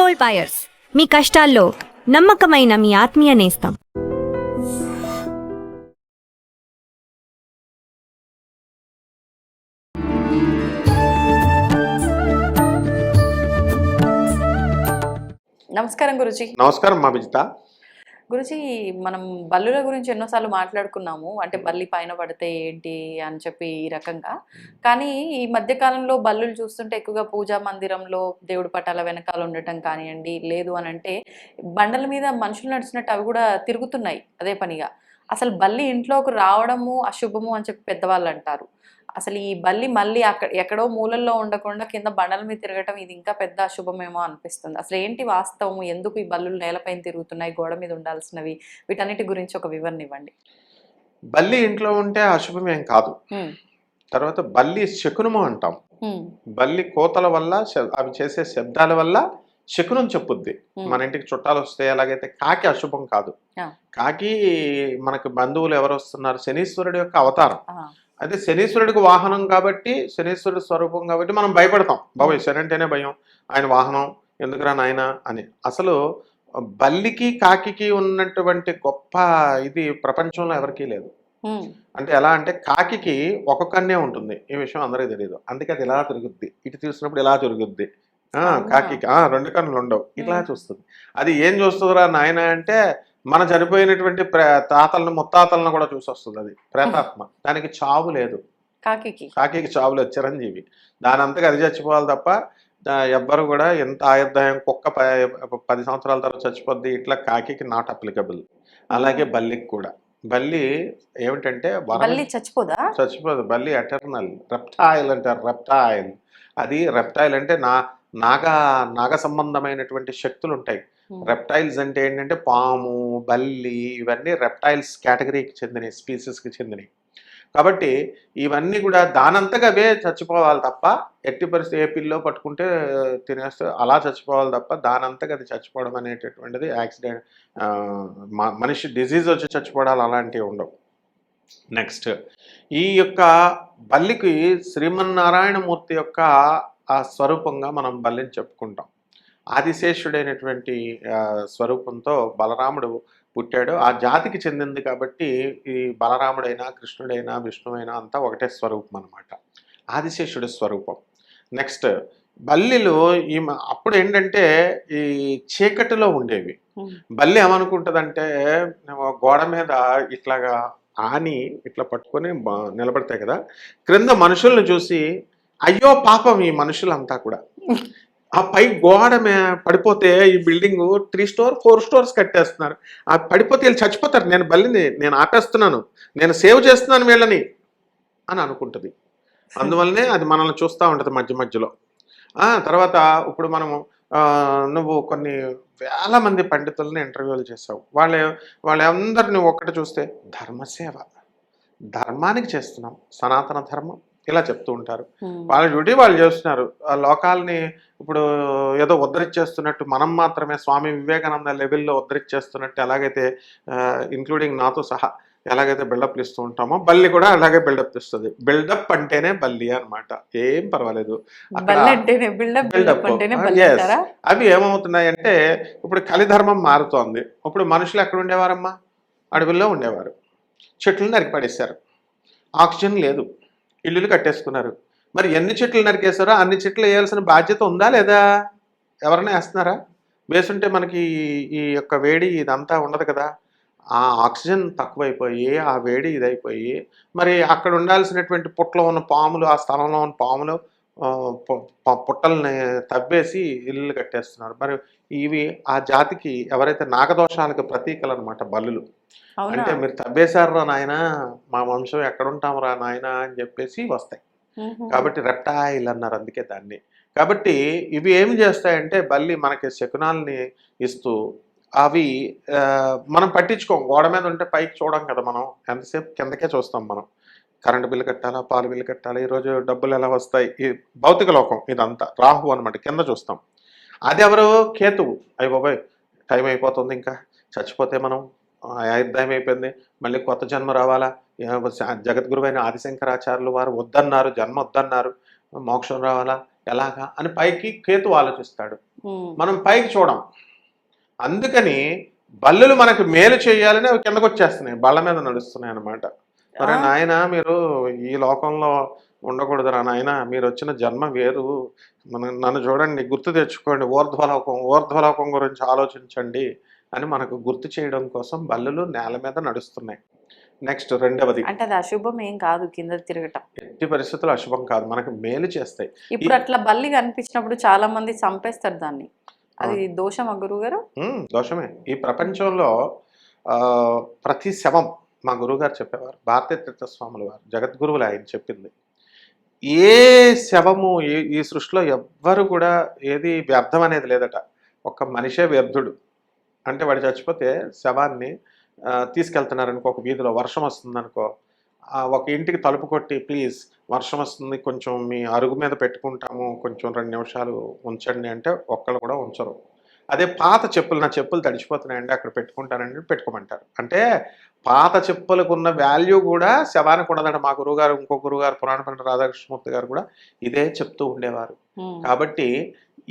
Gold buyers, మీ కష్టాల్లో నమ్మకమైన మీ ఆత్మీయ నేస్తం. నమస్కారం గురుజీ. నమస్కారం మా విజిత. గురుజీ, మనం బల్లుల గురించి ఎన్నోసార్లు మాట్లాడుకున్నాము. అంటే బల్లి పైన పడితే ఏంటి అని చెప్పి ఈ రకంగా. కానీ ఈ మధ్య కాలంలో బల్లులు చూస్తుంటే ఎక్కువగా పూజా మందిరంలో దేవుడి పటాల వెనకాల ఉండటం కానివ్వండి, లేదు అని అంటే బండల మీద మనుషులు నడిచినట్టు అవి కూడా తిరుగుతున్నాయి అదే పనిగా. అసలు బల్లి ఇంట్లోకి రావడము అశుభము అని చెప్పి పెద్దవాళ్ళు అంటారు. అసలు ఈ బల్లి మళ్ళీ ఎక్కడో మూలల్లో ఉండకుండా కింద బండల మీద తిరగటం ఇది ఇంకా పెద్ద అశుభమేమో అనిపిస్తుంది. అసలు ఏంటి వాస్తవము? ఎందుకు ఈ బల్లులు నేలపైన తిరుగుతున్నాయి, గోడ మీద ఉండాల్సినవి? వీటన్నిటి గురించి ఒక వివరణ ఇవ్వండి. బల్లి ఇంట్లో ఉంటే అశుభం ఏం కాదు. తర్వాత బల్లి శకునము అంటాం. బల్లి కోతల వల్ల అవి చేసే శబ్దాల వల్ల శకునం చెప్పుద్ది. మన ఇంటికి చుట్టాలు వస్తే ఎలాగైతే కాకి అశుభం కాదు. కాకి మనకు బంధువులు ఎవరు వస్తున్నారు, శనీశ్వరుడు యొక్క అవతారం. అయితే శనీశ్వరుడికి వాహనం కాబట్టి, శనీశ్వరుడి స్వరూపం కాబట్టి మనం భయపడతాం. బాబోయ్ శని అంటేనే భయం, ఆయన వాహనం ఎందుకురా నాయన అని. అసలు బల్లికి కాకి ఉన్నటువంటి గొప్ప ఇది ప్రపంచంలో ఎవరికీ లేదు. అంటే ఎలా అంటే కాకి ఒక కన్నే ఉంటుంది, ఈ విషయం అందరికీ తెలియదు. అందుకే అది ఇలా తిరుగుద్ది, ఇటు చూసినప్పుడు ఇలా తిరుగుద్ది. కాకి రెండు కన్నులు ఉండవు, ఇట్లా చూస్తుంది. అది ఏం చూస్తుందిరా నాయన అంటే మన చనిపోయినటువంటి తాతలను ముత్తాతలను కూడా చూసి వస్తుంది. అది ప్రేతాత్మ. దానికి చావు లేదు. కాకి చావు లేదు, చిరంజీవి. దాని అంతగా అది చచ్చిపోవాలి తప్ప ఎవ్వరు కూడా ఎంత ఆయుర్దాయం కుక్క 10 సంవత్సరాల తర్వాత చచ్చిపోద్ది, ఇట్లా కాకి నాట్ అప్లికబుల్. అలాగే బల్లికి కూడా. బల్లి ఏమిటంటే చచ్చిపోదు. బల్లి ఎటర్నల్ రెప్టైల్ అంటారు. రెప్టైల్ అది రెప్టైల్ అంటే నాగ సంబంధమైనటువంటి శక్తులు ఉంటాయి. రెప్టైల్స్ అంటే ఏంటంటే పాము, బల్లి ఇవన్నీ రెప్టైల్స్ కేటగిరీకి చెందినవి, స్పీసీస్కి చెందినవి. కాబట్టి ఇవన్నీ కూడా దానంతగా అవే చచ్చిపోవాలి తప్ప, ఎట్టి పరిస్థితి ఏ పిల్లో పట్టుకుంటే తినేస్తే అలా చచ్చిపోవాలి తప్ప దానంతగా అది చచ్చిపోవడం అనేటటువంటిది యాక్సిడెంట్, మనిషి డిజీజ్ వచ్చి చచ్చిపోవడాలు అలాంటివి ఉండవు. నెక్స్ట్, ఈ యొక్క బల్లికి శ్రీమన్నారాయణమూర్తి యొక్క ఆ స్వరూపంగా మనం బల్లిని చెప్పుకుంటాం. ఆదిశేషుడైనటువంటి స్వరూపంతో బలరాముడు పుట్టాడు. ఆ జాతికి చెందింది కాబట్టి ఈ బలరాముడైనా, కృష్ణుడైనా, విష్ణువైనా అంతా ఒకటే స్వరూపం అనమాట, ఆదిశేషుడి స్వరూపం. నెక్స్ట్, బల్లిలు అప్పుడు ఏంటంటే ఈ చీకటిలో ఉండేవి. బల్లి ఏమనుకుంటుందంటే గోడ మీద ఇట్లాగా ఆని ఇట్లా పట్టుకొని నిలబడతాయి కదా, క్రింద మనుషుల్ని చూసి అయ్యో పాపం ఈ మనుషులంతా కూడా ఆ పై గోడ పడిపోతే ఈ బిల్డింగ్ 3 స్టోర్ 4 స్టోర్స్ కట్టేస్తున్నారు, ఆ పడిపోతే వీళ్ళు చచ్చిపోతారు, నేను బల్లిని నేను ఆపేస్తున్నాను, నేను సేవ్ చేస్తున్నాను వీళ్ళని అని అనుకుంటుంది. అందువల్లనే అది మనల్ని చూస్తూ ఉంటుంది మధ్య మధ్యలో. తర్వాత ఇప్పుడు మనము నువ్వు కొన్ని వేల మంది పండితులని ఇంటర్వ్యూలు చేసావు. వాళ్ళందరినీ ఒక్కటి చూస్తే ధర్మసేవ, ధర్మానికి చేస్తున్నాం, సనాతన ధర్మం ఇలా చెప్తూ ఉంటారు. వాళ్ళ డ్యూటీ వాళ్ళు చేస్తున్నారు. ఆ లోకాలని ఇప్పుడు ఏదో ఉద్ధరించేస్తున్నట్టు మనం మాత్రమే స్వామి వివేకానంద లెవెల్లో ఉద్ధరించేస్తున్నట్టు ఎలాగైతే ఇంక్లూడింగ్ నాతో సహా ఎలాగైతే బిల్డప్లు ఇస్తూ ఉంటామో బల్లి కూడా అలాగే బిల్డప్ ఇస్తుంది. బిల్డప్ అంటేనే బల్లి అనమాట, ఏం పర్వాలేదు. అవి ఏమవుతున్నాయంటే ఇప్పుడు కలిధర్మం మారుతోంది. ఇప్పుడు మనుషులు ఎక్కడ ఉండేవారమ్మా? అడవుల్లో ఉండేవారు. చెట్లు నరికి పడేశారు, ఆక్సిజన్ లేదు, ఇల్లులు కట్టేసుకున్నారు. మరి ఎన్ని చెట్లు నరికేశారో అన్ని చెట్లు వేయాల్సిన బాధ్యత ఉందా లేదా? ఎవరైనా వేస్తున్నారా? వేసుంటే మనకి ఈ యొక్క వేడి ఇదంతా ఉండదు కదా. ఆ ఆక్సిజన్ తక్కువైపోయి ఆ వేడి ఇదైపోయి మరి అక్కడ ఉండాల్సినటువంటి పుట్టలో ఉన్న పాములు, ఆ స్థలంలో ఉన్న పాములు పుట్టల్ని తవ్వేసి ఇల్లు కట్టేస్తున్నారు. మరి ఇవి ఆ జాతికి ఎవరైతే నాగదోషాలకు ప్రతీకలు అనమాట బల్లులు. అంటే మీరు తవ్వేశారా నాయన, మా వంశం ఎక్కడుంటాం రా నాయన అని చెప్పేసి వస్తాయి. కాబట్టి రెప్టైల్ అన్నారు అందుకే దాన్ని. కాబట్టి ఇవి ఏమి చేస్తాయంటే బల్లి మనకి శకునాల్ని ఇస్తూ అవి మనం పట్టించుకోం. గోడ మీద ఉంటే పైకి చూడం కదా, మనం ఎంతసేపు కిందకే చూస్తాం. మనం కరెంటు బిల్లు కట్టాలా, పాలు బిల్లు కట్టాలా, ఈరోజు డబ్బులు ఎలా వస్తాయి, ఈ భౌతిక లోకం ఇదంతా రాహు అనమాట, కింద చూస్తాం. అది ఎవరు? కేతువు. అయ్యి బాబాయ్ టైం అయిపోతుంది, ఇంకా చచ్చిపోతే మనం ఆయుర్దాయం అయిపోయింది, మళ్ళీ కొత్త జన్మ రావాలా, జగద్గురువైన ఆదిశంకరాచార్యులు వారు వద్దన్నారు, జన్మ వద్దన్నారు, మోక్షం రావాలా, ఎలాగా అని పైకి కేతు ఆలోచిస్తాడు. ఉమ్, మనం పైకి చూడం. అందుకని బల్లులు మనకు మేలు చేయాలని అవి కిందకు వచ్చేస్తున్నాయి, బళ్ళ మీద నడుస్తున్నాయి అన్నమాట. ఆ, మరి నాయన మీరు ఈ లోకంలో ఉండకూడదురా నాయన, మీరు వచ్చిన జన్మ వేరు, నన్ను చూడండి, గుర్తు తెచ్చుకోండి, ఊర్ధ్వలోకం గురించి ఆలోచించండి అని మనకు గుర్తు చేయడం కోసం బల్లులు నేల మీద నడుస్తున్నాయి. నెక్స్ట్ రెండవది, అంటే అది అశుభం ఏం కాదు కింద తిరగటం. ఎట్టి పరిస్థితులు అశుభం కాదు, మనకు మేలు చేస్తాయి. ఇప్పుడు అట్లా బల్లి కనిపించినప్పుడు చాలా మంది చంపేస్తారు దాన్ని, అది దోషమా గురువు గారు? దోషమే. ఈ ప్రపంచంలో ఆ, ప్రతి శవం, మా గురువుగారు చెప్పేవారు, భారతీయ తీర్థస్వాముల వారు, జగద్గురువులు ఆయన చెప్పింది, ఏ శవము ఈ సృష్టిలో ఎవ్వరు కూడా ఏది వ్యర్థం అనేది లేదట. ఒక్క మనిషే వ్యర్థుడు. అంటే వాడు చచ్చిపోతే శవాన్ని తీసుకెళ్తున్నారనుకో, ఒక వీధిలో వర్షం వస్తుందనుకో, ఒక ఇంటికి తలుపు కొట్టి, ప్లీజ్ వర్షం వస్తుంది, కొంచెం మీ అరుగు మీద పెట్టుకుంటాము, కొంచెం 2 నిమిషాలు ఉంచండి అంటే ఒక్కళ్ళు కూడా ఉంచరు. అదే పాత చెప్పులు, నా చెప్పులు తడిచిపోతున్నాయండి అక్కడ పెట్టుకుంటానండి, పెట్టుకోమంటారు. అంటే పాత చెప్పులకు ఉన్న వాల్యూ కూడా శవానికి ఉండదంట. మా గురువుగారు, ఇంకో గురువుగారు, పురాణ పండిత రాధాకృష్ణమూర్తి గారు కూడా ఇదే చెప్తూ ఉండేవారు. ఉమ్, కాబట్టి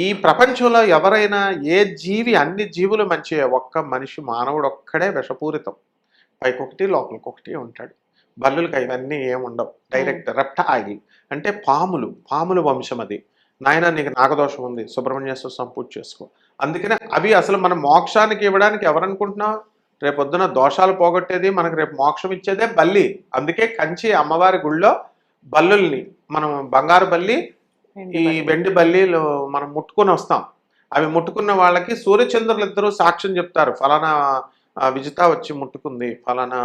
ఈ ప్రపంచంలో ఎవరైనా, ఏ జీవి, అన్ని జీవులు మంచివే, ఒక్క మనిషి మానవుడు ఒక్కడే విషపూరితం. పైకొకటి లోపలికొకటి ఉంటాడు. బల్లులకి ఇవన్నీ ఏముండవు. డైరెక్ట్ రెప్టైల్ అంటే పాములు వంశం అది. నాయన నీకు నాగదోషం ఉంది, సుబ్రహ్మణ్యేశ్వర స్వామి పూజ చేసుకో. అందుకనే అవి అసలు మన మోక్షానికి ఇవ్వడానికి ఎవరనుకుంటున్నాం? రేపొద్దున దోషాలు పోగొట్టేది, మనకు రేపు మోక్షం ఇచ్చేదే బల్లి. అందుకే కంచి అమ్మవారి గుళ్ళో బల్లుల్ని, మనం బంగారు బల్లి, ఈ వెండి బల్లీలు మనం ముట్టుకుని వస్తాం. అవి ముట్టుకున్న వాళ్ళకి సూర్యచంద్రులు ఇద్దరు సాక్ష్యం చెప్తారు, ఫలానా విజిత వచ్చి ముట్టుకుంది, ఫలానా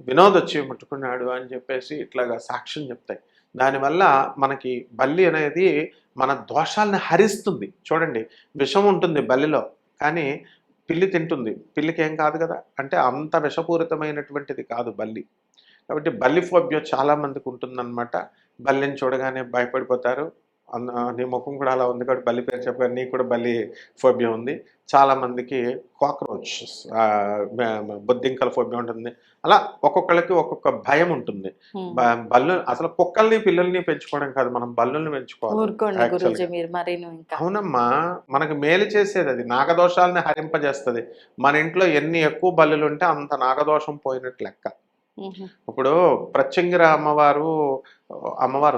వినోద్ వచ్చి ముట్టుకున్నాడు అని చెప్పేసి ఇట్లాగా సాక్ష్యం చెప్తాయి. దానివల్ల మనకి బల్లి అనేది మన దోషాలను హరిస్తుంది. చూడండి, విషం ఉంటుంది బల్లిలో, కానీ పిల్లి తింటుంది, పిల్లికి ఏం కాదు కదా. అంటే అంత విషపూరితమైనటువంటిది కాదు బల్లి. కాబట్టి బల్లి ఫోబియా చాలా మందికి ఉంటుందన్నమాట. బల్లిని చూడగానే భయపడిపోతారు. నీ ముఖం కూడా అలా ఉంది కాబట్టి బల్లి పేరు చెప్పగానే నీకు కూడా బల్లి ఫోబియా ఉంది. చాలా మందికి కాక్రోచ్, బొద్దింకల ఫోబియా ఉంటుంది. అలా ఒక్కొక్కళ్ళకి ఒక్కొక్క భయం ఉంటుంది. బల్లు అసలు కుక్కల్ని పిల్లల్ని పెంచుకోవడం కాదు, మనం బల్లుల్ని ఊరుకోండి గురూజీ పెంచుకోవాలి. మీరు మరీను ఇంకా. అవునమ్మా, మనకు మేలు చేసేది అది, నాగదోషాలని హరింపజేస్తుంది. మన ఇంట్లో ఎన్ని ఎక్కువ బల్లులు ఉంటే అంత నాగదోషం పోయినట్టు లెక్క. ఉహు, ఇప్పుడు ప్రత్యంగిర అమ్మవారు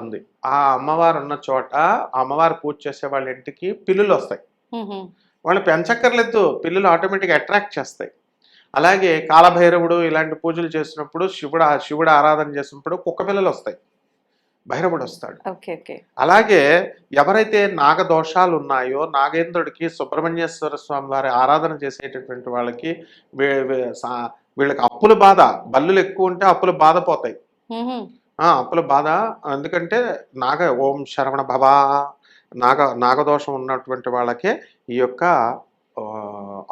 ఉంది. ఆ అమ్మవారు ఉన్న చోట అమ్మవారు పూజ చేసే వాళ్ళ ఇంటికి పిల్లులు వస్తాయి. ఉహు, వాళ్ళు పెంచక్కర్లేదు, పిల్లులు ఆటోమేటిక్గా అట్రాక్ట్ చేస్తాయి. అలాగే కాలభైరవుడు ఇలాంటి పూజలు చేసినప్పుడు, శివుడు ఆరాధన చేసినప్పుడు కుక్క పిల్లలు వస్తాయి, భైరవుడు వస్తాడు. Okay okay. అలాగే ఎవరైతే నాగదోషాలు ఉన్నాయో, నాగేంద్రుడికి సుబ్రహ్మణ్యేశ్వర స్వామి వారి ఆరాధన చేసేటటువంటి వాళ్ళకి వీళ్ళకి అప్పుల బాధ, బల్లులు ఎక్కువ ఉంటే అప్పుల బాధ పోతాయి. ఉహు, అప్పుల బాధ, ఎందుకంటే ఓం శరవణ భవ, నాగదోషం ఉన్నటువంటి వాళ్ళకే ఈ యొక్క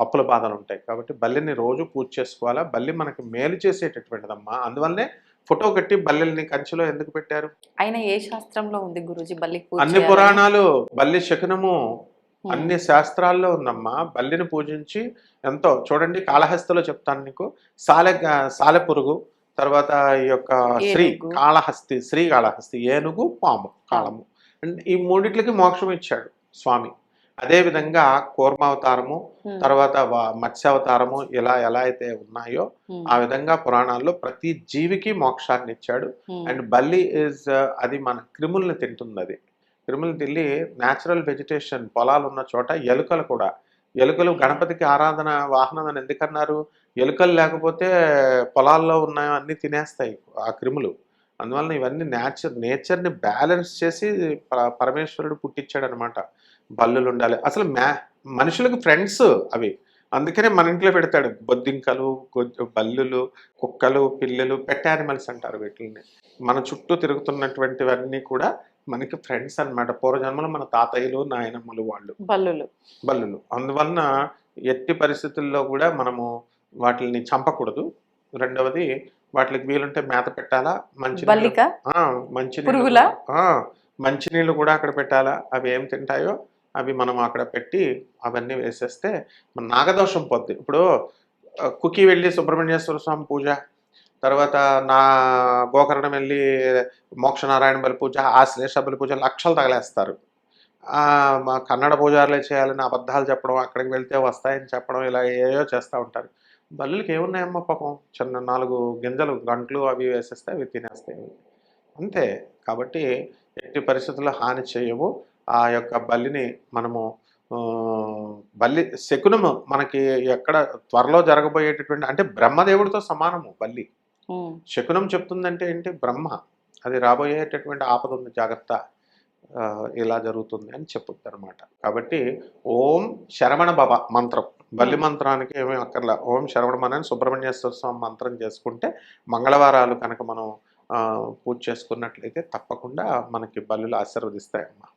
అప్పుల బాధలు ఉంటాయి. కాబట్టి బల్లిని రోజు పూజ చేసుకోవాలా. బల్లి మనకి మేలు చేసేటటువంటిదమ్మా. అందువల్లనే ఫోటో కట్టి బల్లెల్ని కంచిలో ఎందుకు పెట్టారు? అయినా ఏ శాస్త్రంలో ఉంది గురూజీ బల్లికి పూజ అన్ని చేయాలని? పురాణాలు, బల్లి శకునము అన్ని శాస్త్రాల్లో ఉందమ్మా. బల్లిని పూజించి ఎంతో, చూడండి కాళహస్తిలో చెప్తాను నీకు, సాలెపురుగు, తర్వాత ఈ యొక్క శ్రీ కాళహస్తి, ఏనుగు, పాము, కాళము, ఈ మూడిట్లకి మోక్షం ఇచ్చాడు స్వామి. అదేవిధంగా కూర్మావతారము, తర్వాత మత్స్యావతారము, ఇలా ఎలా అయితే ఉన్నాయో ఆ విధంగా పురాణాల్లో ప్రతి జీవికి మోక్షాన్ని ఇచ్చాడు. అండ్ బల్లి అది మన క్రిముల్ని తింటుంది. అది క్రిములు తిల్లి న్యాచురల్ వెజిటేషన్, పొలాలు ఉన్న చోట ఎలుకలు గణపతికి ఆరాధన వాహనం అని ఎందుకన్నారు? ఎలుకలు లేకపోతే పొలాల్లో ఉన్నాయో అన్నీ తినేస్తాయి ఆ క్రిములు. అందువలన ఇవన్నీ నేచర్ని బ్యాలెన్స్ చేసి పరమేశ్వరుడు పుట్టించాడు అనమాట. బల్లులు ఉండాలి. అసలు మనుషులకు ఫ్రెండ్స్ అవి, అందుకనే మన ఇంట్లో పెడతాడు. బొద్దింకలు, బల్లులు, కుక్కలు, పిల్లలు, పెట్ యానిమల్స్ అంటారు వీటిని. మన చుట్టూ తిరుగుతున్నటువంటివన్నీ కూడా మనకి ఫ్రెండ్స్ అన్నమాట. పూర్వజన్మలో మన తాతయ్యలు, నాయనమ్మలు వాళ్ళు బల్లులు. అందువలన ఎట్టి పరిస్థితుల్లో కూడా మనము వాటిని చంపకూడదు. రెండవది, వాటికి వీలుంటే మేత పెట్టాలా, మంచినీళ్ళు కూడా అక్కడ పెట్టాలా. అవి ఏం తింటాయో అవి మనం అక్కడ పెట్టి అవన్నీ వేసేస్తే మన నాగదోషం పోద్ది. ఇప్పుడు కుకి వెళ్ళి సుబ్రహ్మణ్యేశ్వర స్వామి పూజ, తర్వాత గోకర్ణం వెళ్ళి మోక్షనారాయణ బలి పూజ, ఆశ్లేష బలి పూజ, లక్షలు తగలేస్తారు. మా కన్నడ పూజారులే చేయాలని అబద్ధాలు చెప్పడం, అక్కడికి వెళ్తే వస్తాయని చెప్పడం, ఇలా ఏయో చేస్తూ ఉంటారు. బల్లులకి ఏమున్నాయమ్మా పాపం, చిన్న 4 గింజలు గంటలు అవి వేసేస్తే అవి తినేస్తాయి అంతే. కాబట్టి ఎట్టి పరిస్థితుల్లో హాని చేయవు. ఆ యొక్క బల్లిని మనము బల్లి శకునము మనకి ఎక్కడ త్వరలో జరగబోయేటటువంటి, అంటే బ్రహ్మదేవుడితో సమానము బల్లి. శకునం చెప్తుందంటే ఏంటి, బ్రహ్మ అది రాబోయేటటువంటి ఆపద ఉంది జాగ్రత్త, ఇలా జరుగుతుంది అని చెప్పుద్ది అనమాట. కాబట్టి ఓం శరవణ భవ మంత్రం, బల్లి మంత్రానికి ఏమీ అక్కర్లా. ఓం శరవణమని సుబ్రహ్మణ్యేశ్వర స్వామి మంత్రం చేసుకుంటే మంగళవారాలు కనుక మనం పూజ చేసుకున్నట్లయితే తప్పకుండా మనకి బల్లులు ఆశీర్వదిస్తాయమ్మా.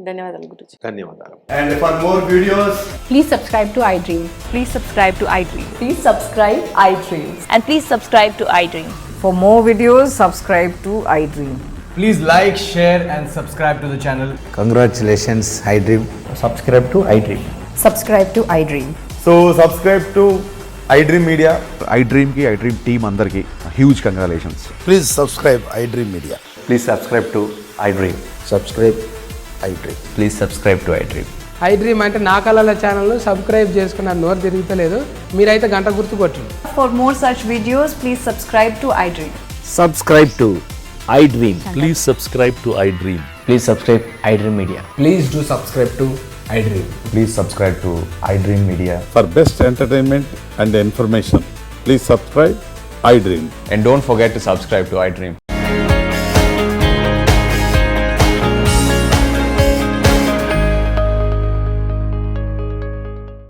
ధన్యవాదాలు గురుజీ. ధన్యవాదాలు. And for more videos, Please subscribe to iDream. Please subscribe to iDream. Please subscribe iDream. And please subscribe to iDream. For more videos, subscribe to iDream. please like, share, and subscribe to the channel. Congratulations, iDream. Subscribe to iDream. Subscribe to iDream. So subscribe to iDream Media. iDream ki iDream team andarki huge congratulations. Please subscribe iDream Media. Please subscribe to iDream. Subscribe iDream. Please subscribe to iDream. iDream అంటే నా కళల ఛానల్ను subscribe చేసుకున్న నోరు తిరుగుతలేదు, మీరైతే గంట గుర్తు కొట్టండి. For more such videos, please subscribe to iDream. Subscribe to iDream. Please subscribe to iDream. Please subscribe iDream Media. Please do subscribe to iDream. Please subscribe to iDream Media. For best entertainment and information, please subscribe iDream. And don't forget to subscribe to iDream.